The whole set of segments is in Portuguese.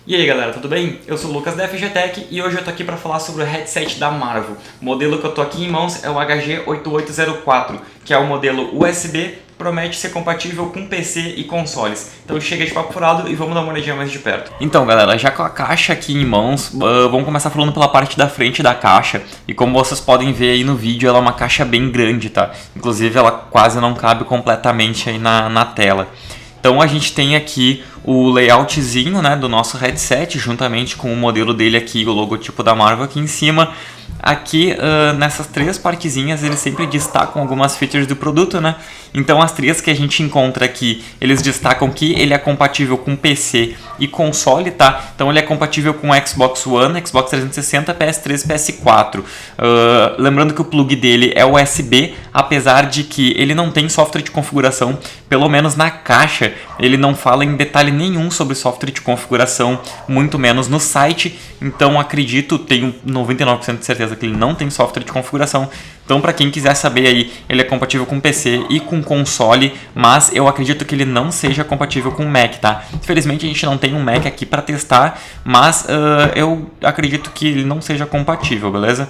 E aí galera, tudo bem? Eu sou o Lucas da FG Tech e hoje eu tô aqui para falar sobre o headset da Marvel. O modelo que eu tô aqui em mãos é o HG8804, que é o modelo USB, promete ser compatível com PC e consoles. Então chega de papo furado e vamos dar uma olhadinha mais de perto. Então galera, já com a caixa aqui em mãos, vamos começar falando pela parte da frente da caixa. E como vocês podem ver aí no vídeo, ela é uma caixa bem grande, tá? Inclusive ela quase não cabe completamente aí na tela. Então a gente tem aqui o layoutzinho, né, do nosso headset, juntamente com o modelo dele aqui, o logotipo da Marvel aqui em cima. Aqui nessas três partezinhas eles sempre destacam algumas features do produto, né? Então as três que a gente encontra aqui, eles destacam que ele é compatível com PC e console, tá? Então ele é compatível com Xbox One, Xbox 360, PS3 e PS4. Lembrando que o plug dele é USB, apesar de que ele não tem software de configuração, pelo menos na caixa ele não fala em detalhe nenhum sobre software de configuração, muito menos no site. Então acredito, tenho 99% de certeza que ele não tem software de configuração. Então para quem quiser saber aí, ele é compatível com PC e com console, mas eu acredito que ele não seja compatível com Mac, tá? Infelizmente a gente não tem um Mac aqui para testar, mas eu acredito que ele não seja compatível, beleza?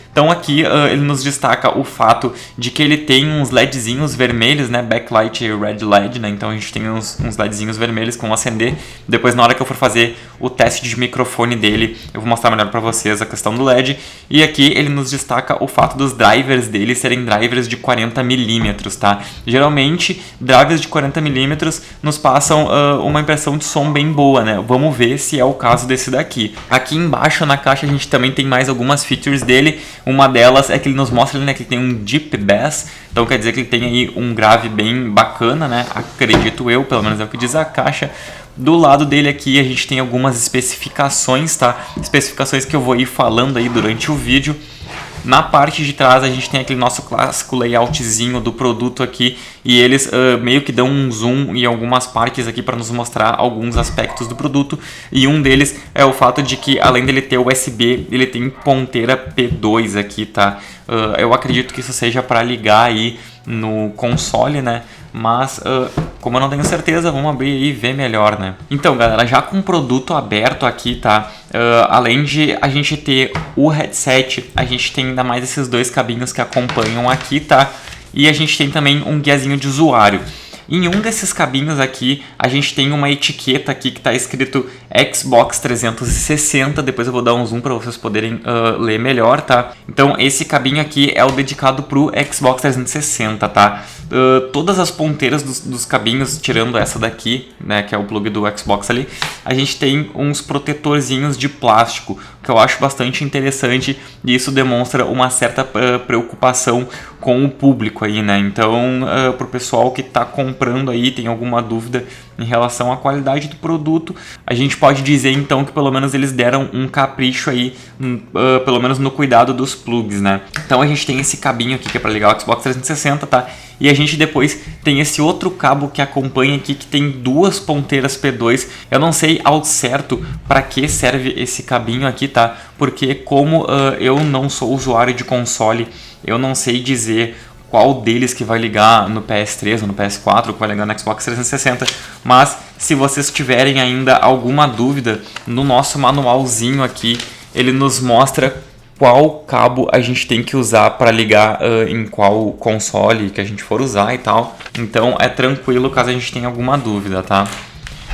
Então aqui ele nos destaca o fato de que ele tem uns LEDzinhos vermelhos, né, backlight red LED, né, então a gente tem uns LEDzinhos vermelhos que vão acender. Depois na hora que eu for fazer o teste de microfone dele, eu vou mostrar melhor para vocês a questão do LED. E aqui ele nos destaca o fato dos drivers dele serem drivers de 40mm, tá? Geralmente drivers de 40mm nos passam uma impressão de som bem boa, né? Vamos ver se é o caso desse daqui. Aqui embaixo na caixa a gente também tem mais algumas features dele. Uma delas é que ele nos mostra, né, que ele tem um deep bass, então quer dizer que ele tem aí um grave bem bacana, né? Acredito eu, pelo menos é o que diz a caixa. Do lado dele aqui a gente tem algumas especificações, tá? Especificações que eu vou ir falando aí durante o vídeo. Na parte de trás a gente tem aquele nosso clássico layoutzinho do produto aqui e eles meio que dão um zoom em algumas partes aqui para nos mostrar alguns aspectos do produto, e um deles é o fato de que além dele ter USB, ele tem ponteira P2 aqui, tá? Eu acredito que isso seja para ligar aí no console, né? Mas como eu não tenho certeza, vamos abrir aí e ver melhor, né? Então galera, já com o produto aberto aqui, tá? Além de a gente ter o headset, a gente tem ainda mais esses dois cabinhos que acompanham aqui, tá? E a gente tem também um guiazinho de usuário. Em um desses cabinhos aqui, a gente tem uma etiqueta aqui que está escrito Xbox 360. Depois eu vou dar um zoom para vocês poderem ler melhor, tá? Então esse cabinho aqui é o dedicado para o Xbox 360, tá? Todas as ponteiras dos cabinhos, tirando essa daqui, né, que é o plug do Xbox ali, a gente tem uns protetorzinhos de plástico, que eu acho bastante interessante, e isso demonstra uma certa preocupação com o público aí, né? Então, pro pessoal que está comprando aí, tem alguma dúvida em relação à qualidade do produto, a gente pode dizer então que pelo menos eles deram um capricho aí, pelo menos no cuidado dos plugs, né? Então a gente tem esse cabinho aqui que é para ligar o Xbox 360, tá? E a gente depois tem esse outro cabo que acompanha aqui, que tem duas ponteiras P2. Eu não sei ao certo para que serve esse cabinho aqui, tá? Porque como eu não sou usuário de console, eu não sei dizer qual deles que vai ligar no PS3 ou no PS4, ou que vai ligar no Xbox 360. Mas se vocês tiverem ainda alguma dúvida, no nosso manualzinho aqui, ele nos mostra qual cabo a gente tem que usar para ligar em qual console que a gente for usar e tal. Então é tranquilo caso a gente tenha alguma dúvida, tá?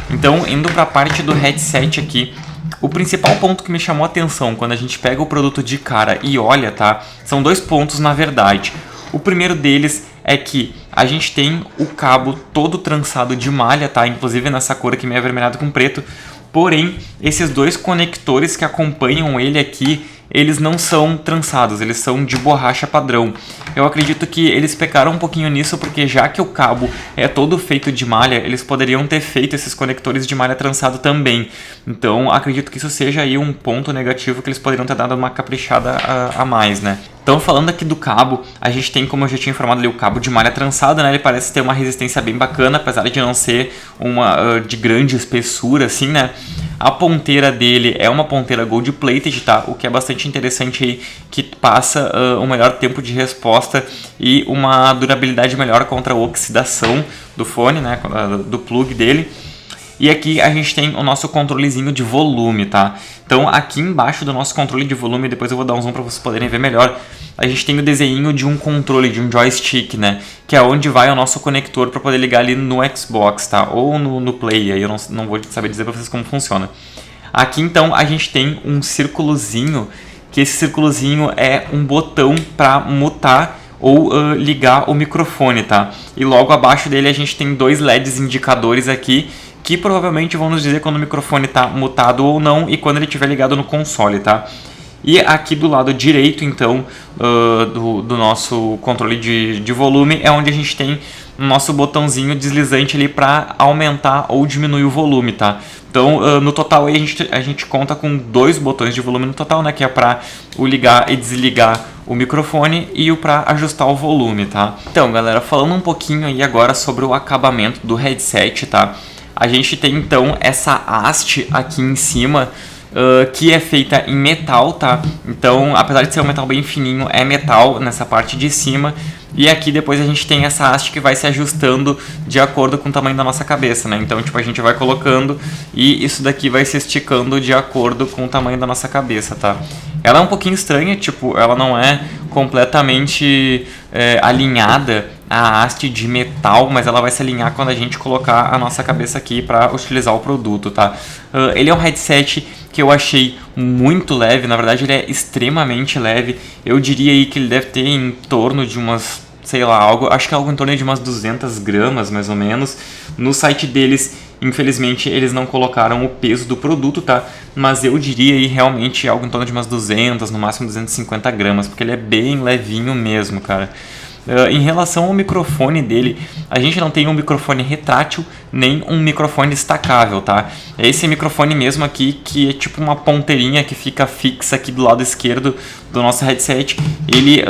Então, indo para a parte do headset aqui, o principal ponto que me chamou a atenção quando a gente pega o produto de cara e olha, tá? São dois pontos na verdade. O primeiro deles é que a gente tem o cabo todo trançado de malha, tá? Inclusive nessa cor aqui meio avermelhado com preto. Porém, esses dois conectores que acompanham ele aqui, eles não são trançados, eles são de borracha padrão. Eu acredito que eles pecaram um pouquinho nisso, porque já que o cabo é todo feito de malha, eles poderiam ter feito esses conectores de malha trançado também. Então acredito que isso seja aí um ponto negativo, que eles poderiam ter dado uma caprichada a mais, né? Então falando aqui do cabo, a gente tem, como eu já tinha informado ali, o cabo de malha trançada, né? Ele parece ter uma resistência bem bacana, apesar de não ser uma de grande espessura, assim, né? A ponteira dele é uma ponteira gold plated, tá? O que é bastante interessante aí, que passa um melhor tempo de resposta e uma durabilidade melhor contra a oxidação do fone, né? Do plug dele. E aqui a gente tem o nosso controlezinho de volume, tá? Então aqui embaixo do nosso controle de volume, depois eu vou dar um zoom para vocês poderem ver melhor, a gente tem o desenho de um controle, de um joystick, né? Que é onde vai o nosso conector para poder ligar ali no Xbox, tá? Ou no Play, aí eu não vou saber dizer para vocês como funciona. Aqui então a gente tem um círculozinho, que esse círculozinho é um botão para mutar ou ligar o microfone, tá? E logo abaixo dele a gente tem dois LEDs indicadores aqui, que provavelmente vão nos dizer quando o microfone está mutado ou não e quando ele estiver ligado no console, tá? E aqui do lado direito, então, do nosso controle de volume, é onde a gente tem o nosso botãozinho deslizante ali para aumentar ou diminuir o volume, tá? Então, no total aí a gente conta com 2 botões de volume no total, né? Que é para o ligar e desligar o microfone e o para ajustar o volume, tá? Então, galera, falando um pouquinho aí agora sobre o acabamento do headset, tá? A gente tem então essa haste aqui em cima, que é feita em metal, tá? Então, apesar de ser um metal bem fininho, é metal nessa parte de cima. E aqui depois a gente tem essa haste que vai se ajustando de acordo com o tamanho da nossa cabeça, né? Então, tipo, a gente vai colocando e isso daqui vai se esticando de acordo com o tamanho da nossa cabeça, tá? Ela é um pouquinho estranha, tipo, ela não é completamente alinhada a haste de metal, mas ela vai se alinhar quando a gente colocar a nossa cabeça aqui para utilizar o produto, tá? Ele é um headset que eu achei muito leve, na verdade ele é extremamente leve. Eu diria aí que ele deve ter em torno de umas, sei lá, acho que é algo em torno de umas 200 gramas mais ou menos. No site deles, infelizmente, eles não colocaram o peso do produto, tá? Mas eu diria aí realmente algo em torno de umas 200, no máximo 250 gramas, porque ele é bem levinho mesmo, cara. Em relação ao microfone dele, a gente não tem um microfone retrátil nem um microfone destacável, tá? É esse microfone mesmo aqui, que é tipo uma ponteirinha que fica fixa aqui do lado esquerdo do nosso headset. Ele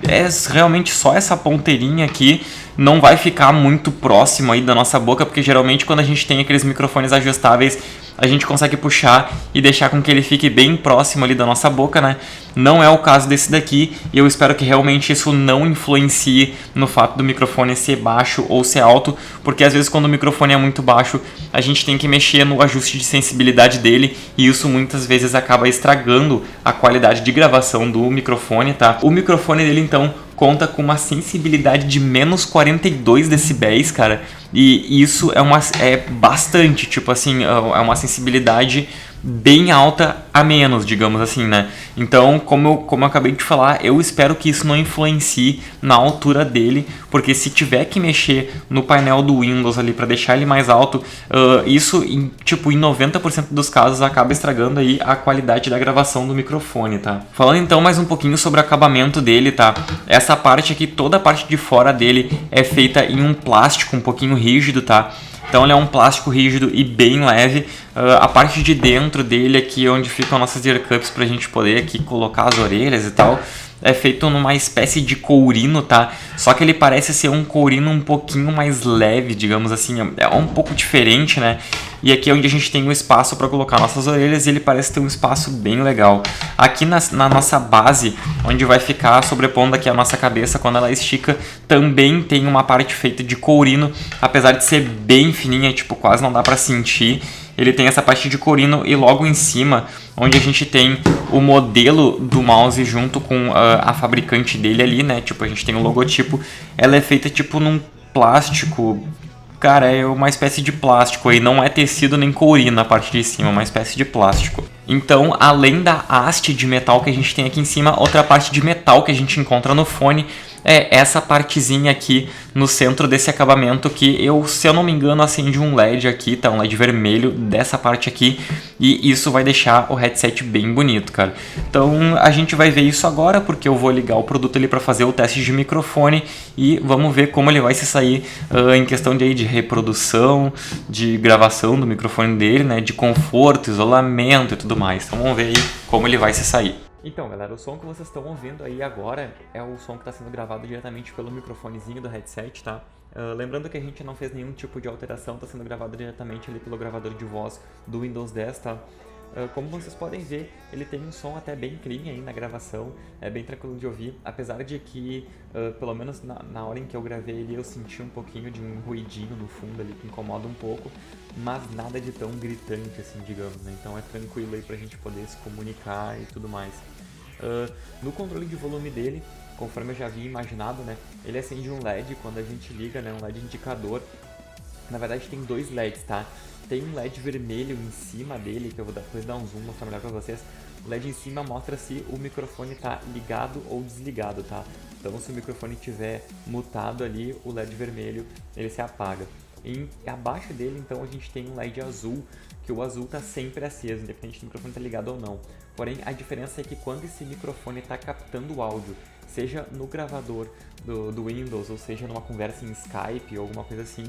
é realmente só essa ponteirinha aqui, não vai ficar muito próximo aí da nossa boca, porque geralmente quando a gente tem aqueles microfones ajustáveis, a gente consegue puxar e deixar com que ele fique bem próximo ali da nossa boca, né? Não é o caso desse daqui, e eu espero que realmente isso não influencie no fato do microfone ser baixo ou ser alto, porque às vezes quando o microfone é muito baixo, a gente tem que mexer no ajuste de sensibilidade dele, e isso muitas vezes acaba estragando a qualidade de gravação do microfone, tá? O microfone dele, então, conta com uma sensibilidade de menos 42 decibéis, cara, e isso é bastante, tipo assim, é uma sensibilidade bem alta a menos, digamos assim, né? Então, como eu acabei de falar, eu espero que isso não influencie na altura dele, porque se tiver que mexer no painel do Windows ali para deixar ele mais alto, isso em 90% dos casos acaba estragando aí a qualidade da gravação do microfone, tá? Falando então mais um pouquinho sobre o acabamento dele, tá? Essa parte aqui, toda a parte de fora dele é feita em um plástico um pouquinho rígido, tá? Então ele é um plástico rígido e bem leve. A parte de dentro dele aqui, onde ficam nossas ear cups pra gente poder aqui colocar as orelhas e tal, é feito numa espécie de courino, tá? Só que ele parece ser um courino um pouquinho mais leve, digamos assim, é um pouco diferente, né? E aqui é onde a gente tem um espaço para colocar nossas orelhas e ele parece ter um espaço bem legal. Aqui na nossa base, onde vai ficar sobrepondo aqui a nossa cabeça quando ela estica, também tem uma parte feita de courino, apesar de ser bem fininha, tipo, quase não dá para sentir. Ele tem essa parte de courino e logo em cima, onde a gente tem o modelo do mouse junto com a fabricante dele ali, né? Tipo, a gente tem o logotipo. Ela é feita tipo num plástico, cara, é uma espécie de plástico aí, não é tecido nem courino na parte de cima, é uma espécie de plástico. Então, além da haste de metal que a gente tem aqui em cima, outra parte de metal que a gente encontra no fone é essa partezinha aqui no centro desse acabamento que se eu não me engano, acende um LED aqui, tá? Um LED vermelho dessa parte aqui, e isso vai deixar o headset bem bonito, cara. Então a gente vai ver isso agora, porque eu vou ligar o produto ali para fazer o teste de microfone e vamos ver como ele vai se sair em questão de reprodução, de gravação do microfone dele, né? De conforto, isolamento e tudo mais. Então vamos ver aí como ele vai se sair. Então, galera, o som que vocês estão ouvindo aí agora é o som que está sendo gravado diretamente pelo microfonezinho do headset, tá? Lembrando que a gente não fez nenhum tipo de alteração, está sendo gravado diretamente ali pelo gravador de voz do Windows 10, tá? Como vocês podem ver, ele tem um som até bem clean aí na gravação, é bem tranquilo de ouvir, apesar de que, pelo menos na hora em que eu gravei ele, eu senti um pouquinho de um ruidinho no fundo ali que incomoda um pouco, mas nada de tão gritante assim, digamos, né? Então é tranquilo aí pra gente poder se comunicar e tudo mais. No controle de volume dele, conforme eu já havia imaginado, né, ele acende um LED quando a gente liga, né, um LED indicador. Na verdade tem dois LEDs, tá? Tem um LED vermelho em cima dele, que eu vou depois dar um zoom, mostrar melhor pra vocês. O LED em cima mostra se o microfone tá ligado ou desligado, tá? Então se o microfone estiver mutado ali, o LED vermelho ele se apaga. E abaixo dele, então, a gente tem um LED azul, que o azul está sempre aceso, independente do microfone estar ligado ou não. Porém, a diferença é que quando esse microfone está captando o áudio, seja no gravador do Windows, ou seja numa conversa em Skype ou alguma coisa assim,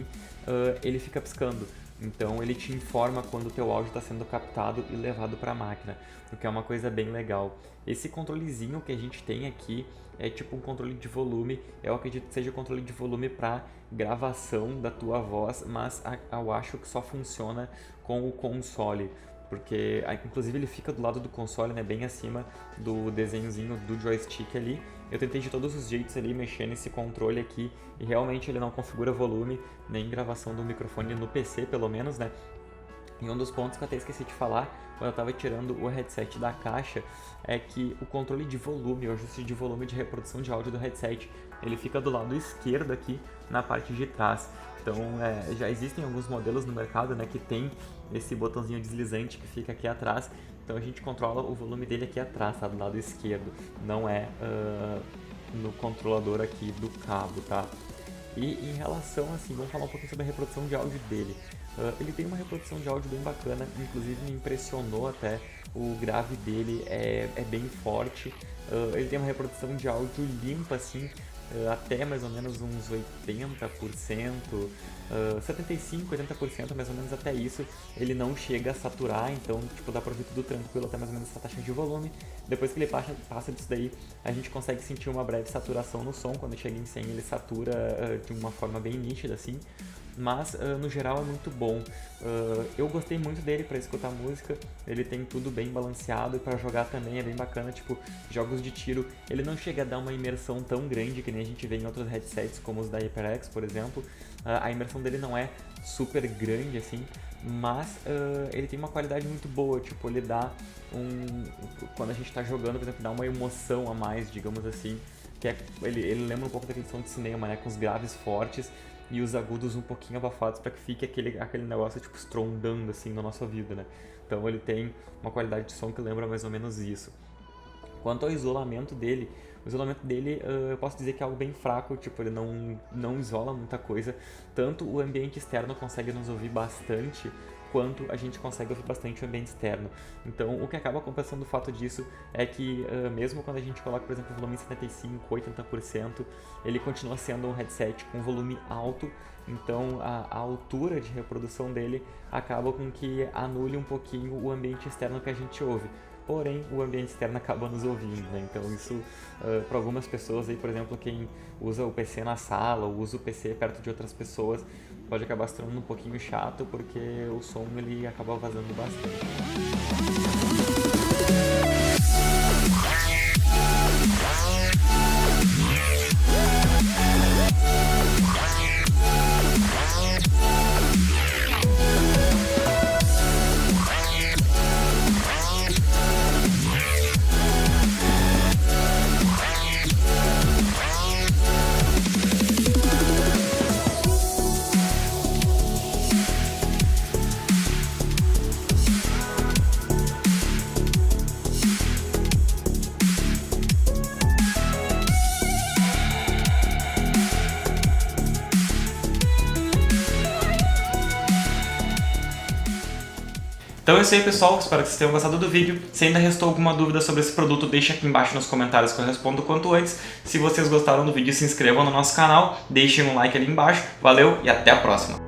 ele fica piscando. Então ele te informa quando o teu áudio está sendo captado e levado para a máquina, o que é uma coisa bem legal. Esse controlezinho que a gente tem aqui é tipo um controle de volume, eu acredito que seja um controle de volume para gravação da tua voz, mas eu acho que só funciona com o console, porque inclusive ele fica do lado do console, né, bem acima do desenhozinho do joystick ali. Eu tentei de todos os jeitos ali mexer nesse controle aqui e realmente ele não configura volume nem gravação do microfone no PC, pelo menos, né? E um dos pontos que eu até esqueci de falar quando eu estava tirando o headset da caixa é que o controle de volume, o ajuste de volume de reprodução de áudio do headset, ele fica do lado esquerdo aqui na parte de trás. Então já existem alguns modelos no mercado, né, que tem esse botãozinho deslizante que fica aqui atrás. Então a gente controla o volume dele aqui atrás, tá? Do lado esquerdo, não é no controlador aqui do cabo, tá? E em relação, assim, vamos falar um pouquinho sobre a reprodução de áudio dele. Ele tem uma reprodução de áudio bem bacana, inclusive me impressionou até, o grave dele é bem forte. Ele tem uma reprodução de áudio limpa, assim, até mais ou menos uns 80%, 75%, 80% mais ou menos até isso. Ele não chega a saturar, então tipo, dá pra ouvir tudo tranquilo até mais ou menos essa taxa de volume. Depois que ele passa disso daí, a gente consegue sentir uma breve saturação no som. Quando chega em 100 ele satura de uma forma bem nítida assim. Mas no geral é muito bom. Eu gostei muito dele para escutar música, ele tem tudo bem balanceado e para jogar também é bem bacana, tipo jogos de tiro. Ele não chega a dar uma imersão tão grande que nem a gente vê em outros headsets como os da HyperX, por exemplo. A imersão dele não é super grande assim, mas ele tem uma qualidade muito boa, tipo ele dá quando a gente está jogando, por exemplo, dá uma emoção a mais, digamos assim, que ele lembra um pouco daquele som de cinema, né, com os graves fortes e os agudos um pouquinho abafados para que fique aquele negócio tipo estrondando assim na nossa vida, né? Então ele tem uma qualidade de som que lembra mais ou menos isso. Quanto ao isolamento dele, eu posso dizer que é algo bem fraco, tipo, ele não isola muita coisa. Tanto o ambiente externo consegue nos ouvir bastante, quanto a gente consegue ouvir bastante o ambiente externo. Então, o que acaba compensando o fato disso é que, mesmo quando a gente coloca, por exemplo, o volume em 75%, 80%, ele continua sendo um headset com volume alto, então a altura de reprodução dele acaba com que anule um pouquinho o ambiente externo que a gente ouve. Porém, o ambiente externo acaba nos ouvindo, né? Então isso, para algumas pessoas, aí, por exemplo, quem usa o PC na sala ou usa o PC perto de outras pessoas, pode acabar se tornando um pouquinho chato, porque o som ele acaba vazando bastante. Então é isso aí, pessoal, espero que vocês tenham gostado do vídeo. Se ainda restou alguma dúvida sobre esse produto, deixa aqui embaixo nos comentários que eu respondo o quanto antes. Se vocês gostaram do vídeo, se inscrevam no nosso canal, deixem um like ali embaixo. Valeu e até a próxima!